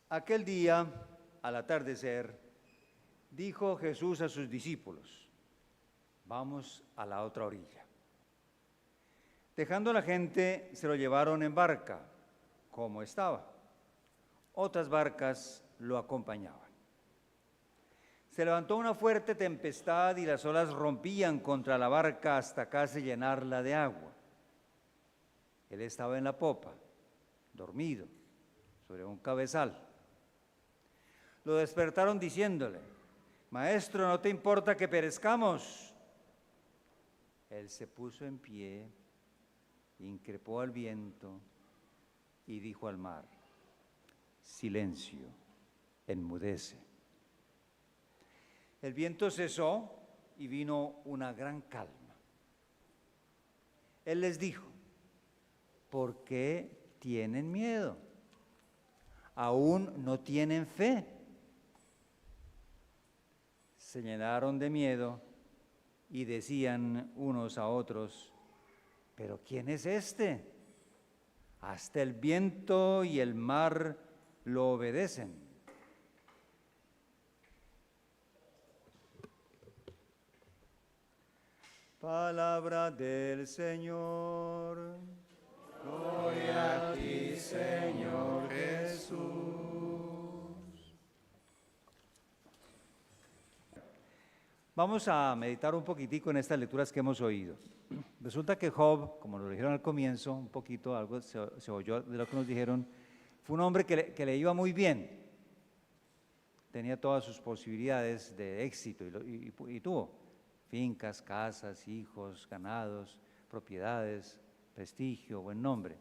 Aquel día, al atardecer, dijo Jesús a sus discípulos: vamos a la otra orilla. Dejando a la gente, se lo llevaron en barca, como estaba. Otras barcas lo acompañaban. Se levantó una fuerte tempestad y las olas rompían contra la barca hasta casi llenarla de agua. Él estaba en la popa, dormido, sobre un cabezal. Lo despertaron diciéndole: Maestro, ¿no te importa que perezcamos? Él se puso en pie, increpó al viento y dijo al mar: silencio, enmudece. El viento cesó y vino una gran calma. Él les dijo: ¿por qué tienen miedo? ¿Aún no tienen fe? Se llenaron de miedo y decían unos a otros: ¿pero quién es este? Hasta el viento y el mar lo obedecen. Palabra del Señor. Gloria a ti, Señor Jesús. Vamos a meditar un poquitico en estas lecturas que hemos oído. Resulta que Job, como lo dijeron al comienzo, un poquito, algo se oyó de lo que nos dijeron, fue un hombre que le iba muy bien. Tenía todas sus posibilidades de éxito y tuvo fincas, casas, hijos, ganados, propiedades, prestigio, buen nombre.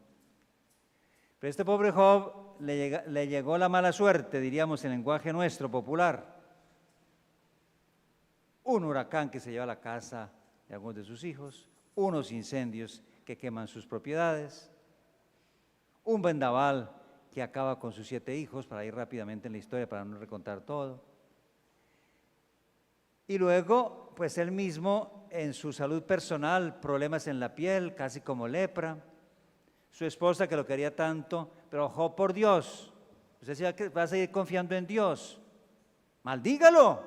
Pero a este pobre Job le llegó la mala suerte, diríamos en lenguaje nuestro, popular. Un huracán que se lleva la casa de algunos de sus hijos, unos incendios que queman sus propiedades, un vendaval que acaba con sus 7 hijos, para ir rápidamente en la historia, para no recontar todo. Y luego, pues él mismo, en su salud personal, problemas en la piel, casi como lepra. Su esposa que lo quería tanto, pero Job, por Dios, usted va a seguir confiando en Dios. Maldígalo,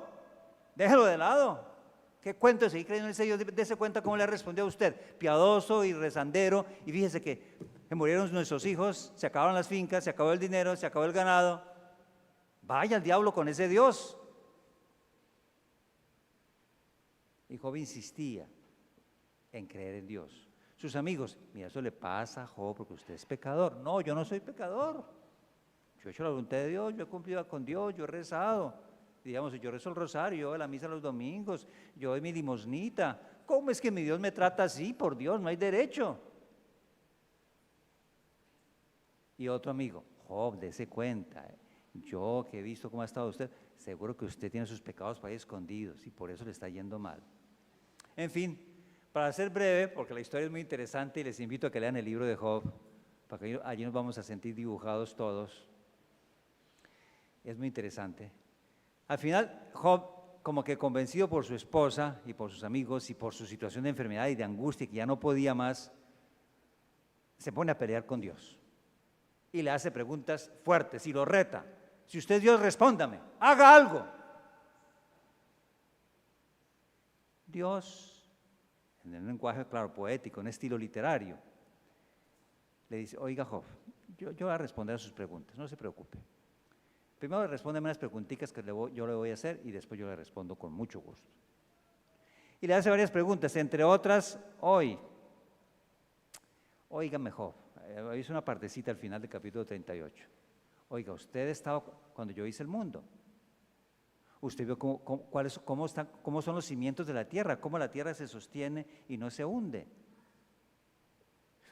déjelo de lado. ¿Qué cuento es seguir creyendo en ese Dios? Dese cuenta cómo le respondió a usted, piadoso y rezandero, y fíjese que se murieron nuestros hijos, se acabaron las fincas, se acabó el dinero, se acabó el ganado. Vaya al diablo con ese Dios. Y Job insistía en creer en Dios. Sus amigos: mira, eso le pasa a Job porque usted es pecador. No, yo no soy pecador. Yo he hecho la voluntad de Dios, yo he cumplido con Dios, yo he rezado. Digamos, yo rezo el rosario, yo voy a la misa los domingos, yo doy mi limosnita. ¿Cómo es que mi Dios me trata así? Por Dios, no hay derecho. Y otro amigo: Job, dése cuenta, yo que he visto cómo ha estado usted, seguro que usted tiene sus pecados por ahí escondidos y por eso le está yendo mal. En fin, para ser breve, porque la historia es muy interesante y les invito a que lean el libro de Job, para que allí nos vamos a sentir dibujados todos. Es muy interesante. Al final, Job, como que convencido por su esposa y por sus amigos y por su situación de enfermedad y de angustia, que ya no podía más, se pone a pelear con Dios. Y le hace preguntas fuertes y lo reta: si usted es Dios, respóndame, haga algo. Dios, en un lenguaje claro, poético, en estilo literario, le dice: oiga Job, yo voy a responder a sus preguntas, no se preocupe. Primero respóndeme unas preguntitas que yo le voy a hacer y después yo le respondo con mucho gusto. Y le hace varias preguntas, entre otras, óigame Job, hice una partecita al final del capítulo 38. Oiga, usted estaba cuando yo hice el mundo. Usted vio cómo son los cimientos de la tierra, cómo la tierra se sostiene y no se hunde.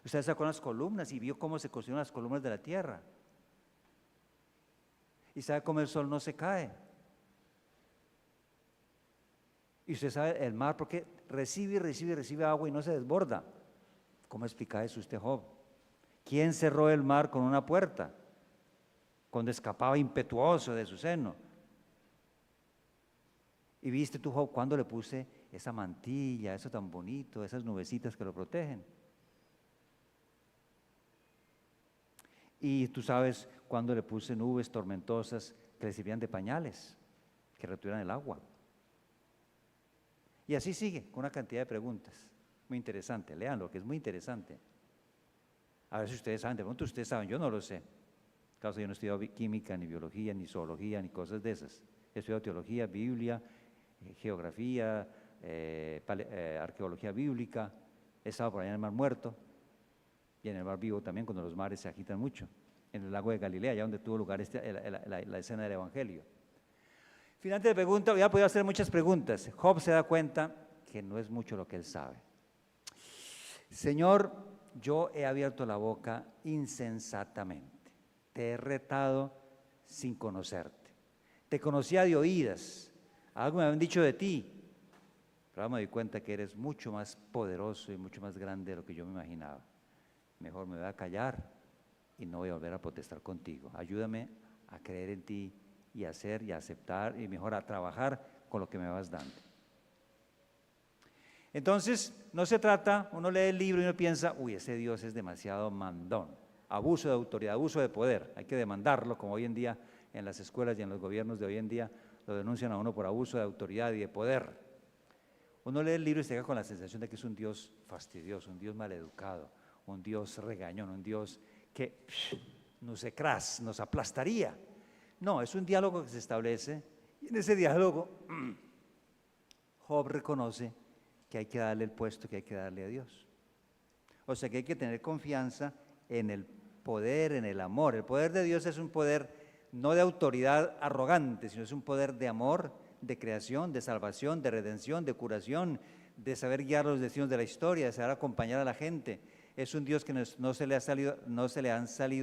Usted sacó las columnas y vio cómo se construyeron las columnas de la tierra. Y sabe cómo el sol no se cae. Y usted sabe el mar porque recibe y recibe y recibe agua y no se desborda. ¿Cómo explica eso usted, Job? ¿Quién cerró el mar con una puerta cuando escapaba impetuoso de su seno? Y viste tú, Job, cuando le puse esa mantilla, eso tan bonito, esas nubecitas que lo protegen. Y tú sabes cuando le puse nubes tormentosas que le servían de pañales, que retuvieran el agua. Y así sigue, con una cantidad de preguntas. Muy interesante, léanlo, que es muy interesante. A ver si ustedes saben, de pronto ustedes saben, yo no lo sé. Claro, yo no he estudiado química, ni biología, ni zoología, ni cosas de esas. He estudiado teología, Biblia, geografía, arqueología bíblica. He estado por allá en el Mar Muerto y en el Mar Vivo también, cuando los mares se agitan mucho. En el lago de Galilea, allá donde tuvo lugar la escena del Evangelio. Finalmente de pregunta, ya podía hacer muchas preguntas. Job se da cuenta que no es mucho lo que él sabe. Señor, yo he abierto la boca insensatamente. Te he retado sin conocerte. Te conocía de oídas. Algo me habían dicho de ti. Pero ahora me doy cuenta que eres mucho más poderoso y mucho más grande de lo que yo me imaginaba. Mejor me voy a callar y no voy a volver a protestar contigo. Ayúdame a creer en ti y a hacer y a aceptar y mejor a trabajar con lo que me vas dando. Entonces, no se trata, uno lee el libro y uno piensa, uy, ese Dios es demasiado mandón, abuso de autoridad, abuso de poder, hay que demandarlo, como hoy en día en las escuelas y en los gobiernos de hoy en día lo denuncian a uno por abuso de autoridad y de poder. Uno lee el libro y se queda con la sensación de que es un Dios fastidioso, un Dios maleducado, un Dios regañón, un Dios que nos aplastaría. No, es un diálogo que se establece y en ese diálogo Job reconoce que hay que darle el puesto que hay que darle a Dios. O sea que hay que tener confianza en el poder, en el amor. El poder de Dios es un poder no de autoridad arrogante, sino es un poder de amor, de creación, de salvación, de redención, de curación, de saber guiar los destinos de la historia, de saber acompañar a la gente. Es un Dios que no se le ha salido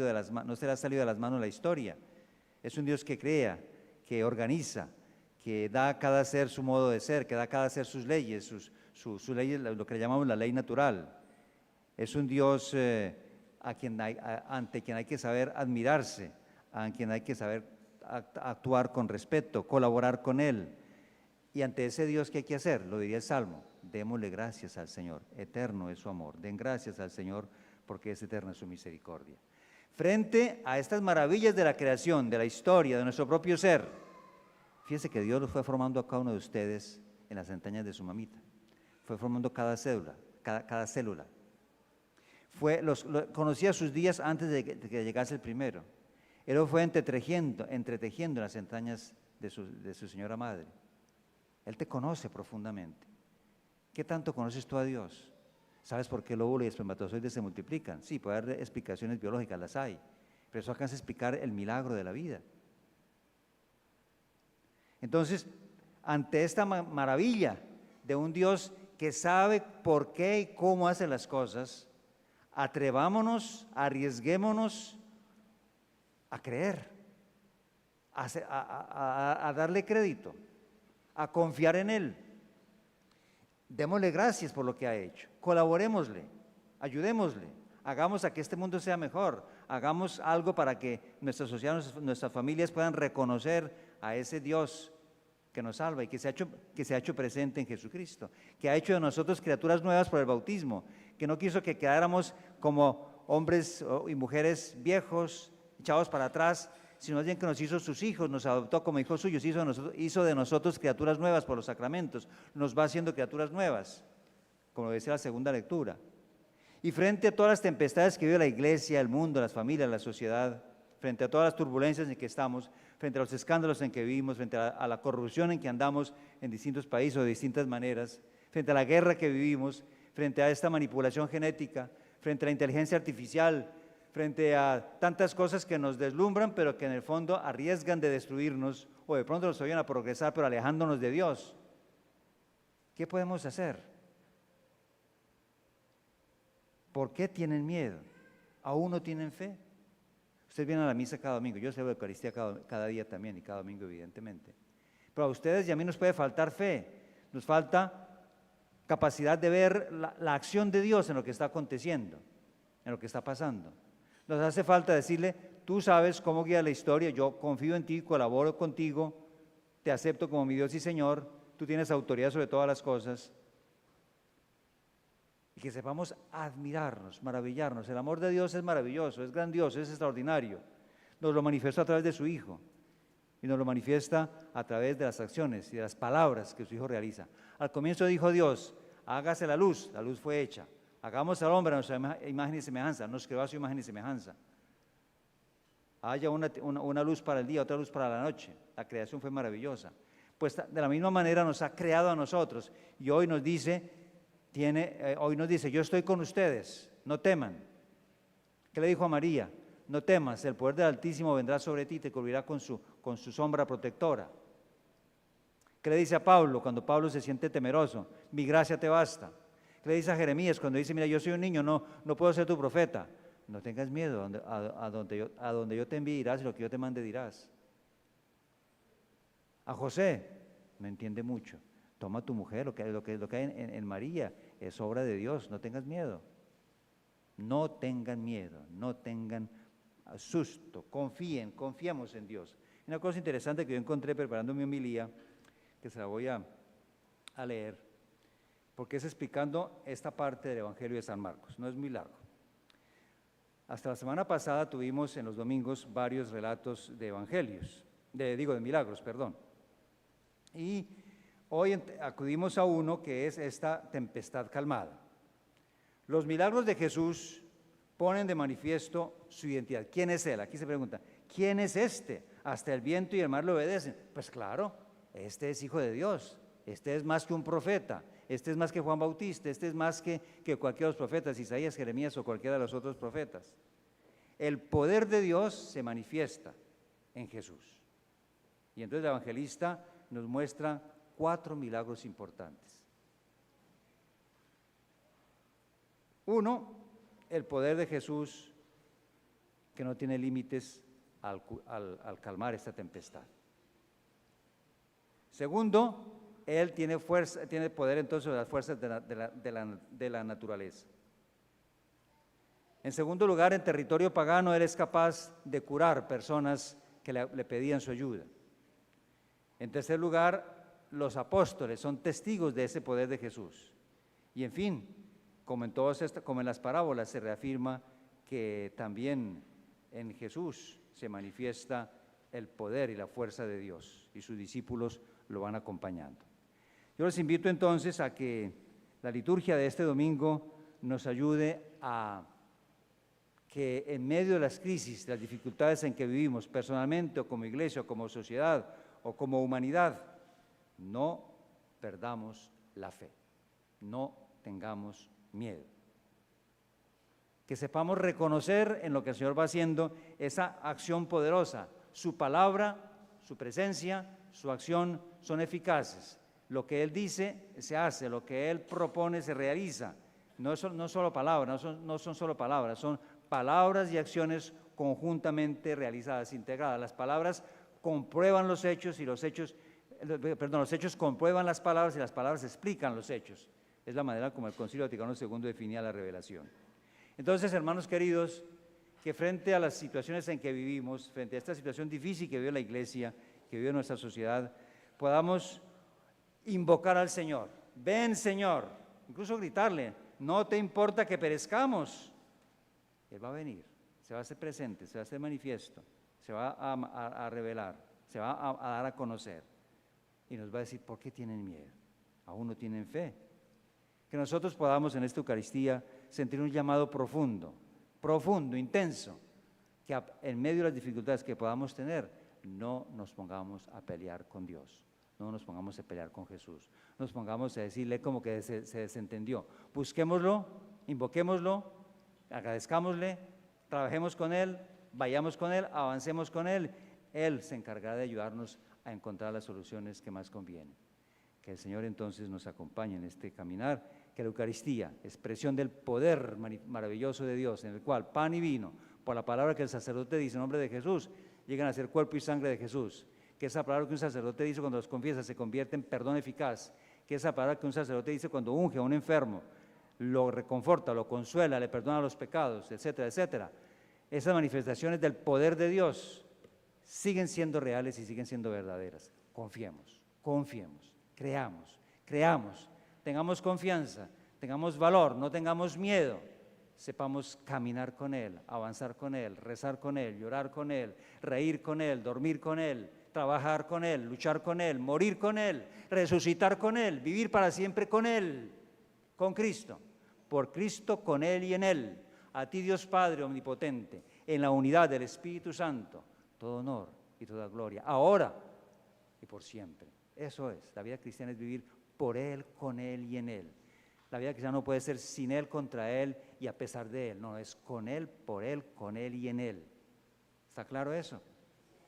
de las manos la historia. Es un Dios que crea, que organiza, que da a cada ser su modo de ser, que da a cada ser sus leyes, sus leyes, lo que le llamamos la ley natural. Es un Dios ante quien hay que saber admirarse, ante quien hay que saber actuar con respeto, colaborar con Él. Y ante ese Dios, ¿qué hay que hacer? Lo diría el Salmo, démosle gracias al Señor, eterno es su amor. Den gracias al Señor porque es eterna su misericordia. Frente a estas maravillas de la creación, de la historia, de nuestro propio ser, fíjese que Dios lo fue formando a cada uno de ustedes en las entrañas de su mamita. Fue formando cada célula. Conocía sus días antes de que llegase el primero. Él lo fue entretejiendo en las entrañas de su señora madre. Él te conoce profundamente. ¿Qué tanto conoces tú a Dios? ¿Sabes por qué el óvulo y el espermatozoide se multiplican? Sí, puede haber explicaciones biológicas, las hay, pero eso alcanza a explicar el milagro de la vida. Entonces, ante esta maravilla de un Dios que sabe por qué y cómo hace las cosas, atrevámonos, arriesguémonos a creer, a darle crédito, a confiar en Él. Démosle gracias por lo que ha hecho, colaborémosle, ayudémosle, hagamos a que este mundo sea mejor, hagamos algo para que nuestra sociedad, nuestras familias puedan reconocer a ese Dios que nos salva y que se ha hecho presente en Jesucristo, que ha hecho de nosotros criaturas nuevas por el bautismo, que no quiso que quedáramos como hombres y mujeres viejos, echados para atrás, sino más bien que nos hizo sus hijos, nos adoptó como hijos suyos, hizo de nosotros criaturas nuevas por los sacramentos, nos va haciendo criaturas nuevas, como decía la segunda lectura. Y frente a todas las tempestades que vive la iglesia, el mundo, las familias, la sociedad, frente a todas las turbulencias en que estamos, frente a los escándalos en que vivimos, frente a la corrupción en que andamos en distintos países o de distintas maneras, frente a la guerra que vivimos, frente a esta manipulación genética, frente a la inteligencia artificial, frente a tantas cosas que nos deslumbran, pero que en el fondo arriesgan de destruirnos o de pronto nos ayudan a progresar, pero alejándonos de Dios. ¿Qué podemos hacer? ¿Por qué tienen miedo? ¿Aún no tienen fe? Ustedes vienen a la misa cada domingo, yo celebro la Eucaristía cada día también y cada domingo evidentemente. Pero a ustedes y a mí nos puede faltar fe, nos falta capacidad de ver la acción de Dios en lo que está aconteciendo, en lo que está pasando. Nos hace falta decirle, tú sabes cómo guía la historia, yo confío en ti, colaboro contigo, te acepto como mi Dios y Señor, tú tienes autoridad sobre todas las cosas. y que sepamos admirarnos, maravillarnos. El amor de Dios es maravilloso, es grandioso, es extraordinario. Nos lo manifestó a través de su Hijo y nos lo manifiesta a través de las acciones y de las palabras que su Hijo realiza. Al comienzo dijo Dios, hágase la luz fue hecha. Hagamos al hombre a nuestra imagen y semejanza, nos creó a su imagen y semejanza. Haya una luz para el día, otra luz para la noche. La creación fue maravillosa. Pues de la misma manera nos ha creado a nosotros y hoy nos dice, yo estoy con ustedes, no teman. ¿Qué le dijo a María? No temas, el poder del Altísimo vendrá sobre ti y te cubrirá con su sombra protectora. ¿Qué le dice a Pablo cuando Pablo se siente temeroso? Mi gracia te basta. ¿Qué le dice a Jeremías cuando dice, mira, yo soy un niño, no puedo ser tu profeta? No tengas miedo, a donde yo te envíe irás y lo que yo te mande dirás. A José, no entiende mucho. Toma a tu mujer, lo que hay en María es obra de Dios, no tengas miedo. No tengan miedo, no tengan susto, confiemos en Dios. Una cosa interesante que yo encontré preparando mi homilía, que se la voy a leer, porque es explicando esta parte del Evangelio de San Marcos, no es muy largo. Hasta la semana pasada tuvimos en los domingos varios relatos de evangelios, de milagros, perdón. Y hoy acudimos a uno que es esta tempestad calmada. Los milagros de Jesús ponen de manifiesto su identidad. ¿Quién es Él? Aquí se pregunta, ¿quién es este? Hasta el viento y el mar le obedecen. Pues claro, este es Hijo de Dios, este es más que un profeta, este es más que Juan Bautista, este es más que cualquiera de los profetas, Isaías, Jeremías o cualquiera de los otros profetas. El poder de Dios se manifiesta en Jesús. Y entonces el evangelista nos muestra 4 milagros importantes. Uno, el poder de Jesús que no tiene límites al calmar esta tempestad. Segundo, Él tiene poder entonces sobre las fuerzas de la naturaleza. En segundo lugar, en territorio pagano, Él es capaz de curar personas que le pedían su ayuda. En tercer lugar, los apóstoles son testigos de ese poder de Jesús. Y en fin, como en las parábolas se reafirma que también en Jesús se manifiesta el poder y la fuerza de Dios, y sus discípulos lo van acompañando. Yo les invito entonces a que la liturgia de este domingo nos ayude a que en medio de las crisis, de las dificultades en que vivimos personalmente o como iglesia o como sociedad o como humanidad, no perdamos la fe, no tengamos miedo. Que sepamos reconocer en lo que el Señor va haciendo esa acción poderosa. Su palabra, su presencia, su acción son eficaces. Lo que Él dice se hace, lo que Él propone se realiza. No solo palabras, no son solo palabras, son palabras y acciones conjuntamente realizadas, integradas. Las palabras comprueban los hechos y los hechos comprueban las palabras y las palabras explican los hechos. Es la manera como el Concilio Vaticano II definía la revelación. Entonces, hermanos queridos, que frente a las situaciones en que vivimos, frente a esta situación difícil que vive la Iglesia, que vive nuestra sociedad, podamos invocar al Señor. Ven, Señor, incluso gritarle, no te importa que perezcamos. Él va a venir, se va a hacer presente, se va a hacer manifiesto, se va a revelar, se va a dar a conocer y nos va a decir, ¿por qué tienen miedo? ¿Aún no tienen fe? Que nosotros podamos en esta Eucaristía sentir un llamado profundo, intenso, que en medio de las dificultades que podamos tener, no nos pongamos a pelear con Dios, no nos pongamos a pelear con Jesús, nos pongamos a decirle como que se desentendió. Busquémoslo, invoquémoslo, agradezcámosle, trabajemos con Él, vayamos con Él, avancemos con Él. Él se encargará de ayudarnos a encontrar las soluciones que más convienen. Que el Señor entonces nos acompañe en este caminar, que la Eucaristía, expresión del poder maravilloso de Dios, en el cual pan y vino, por la palabra que el sacerdote dice en nombre de Jesús, llegan a ser cuerpo y sangre de Jesús. Que esa palabra que un sacerdote dice cuando los confiesa se convierte en perdón eficaz. Que esa palabra que un sacerdote dice cuando unge a un enfermo, lo reconforta, lo consuela, le perdona los pecados, etcétera, etcétera. Esas manifestaciones del poder de Dios siguen siendo reales y siguen siendo verdaderas. Confiemos, creamos, tengamos confianza, tengamos valor, no tengamos miedo, sepamos caminar con Él, avanzar con Él, rezar con Él, llorar con Él, reír con Él, dormir con Él, trabajar con Él, luchar con Él, morir con Él, resucitar con Él, vivir para siempre con Él, con Cristo, por Cristo, con Él y en Él. A ti, Dios Padre omnipotente, en la unidad del Espíritu Santo, todo honor y toda gloria, ahora y por siempre. Eso es, la vida cristiana es vivir por Él, con Él y en Él. La vida cristiana no puede ser sin Él, contra Él y a pesar de Él. No, es con Él, por Él, con Él y en Él. ¿Está claro eso?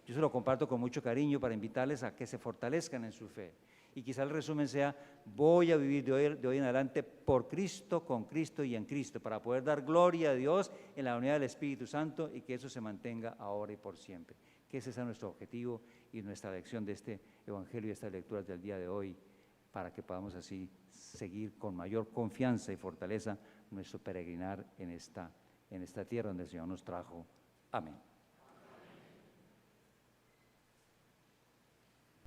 Yo se lo comparto con mucho cariño para invitarles a que se fortalezcan en su fe. Y quizá el resumen sea, voy a vivir de hoy en adelante por Cristo, con Cristo y en Cristo, para poder dar gloria a Dios en la unidad del Espíritu Santo y que eso se mantenga ahora y por siempre. Que ese sea nuestro objetivo y nuestra lección de este Evangelio y estas lecturas del día de hoy, para que podamos así seguir con mayor confianza y fortaleza nuestro peregrinar en esta tierra donde el Señor nos trajo. Amén.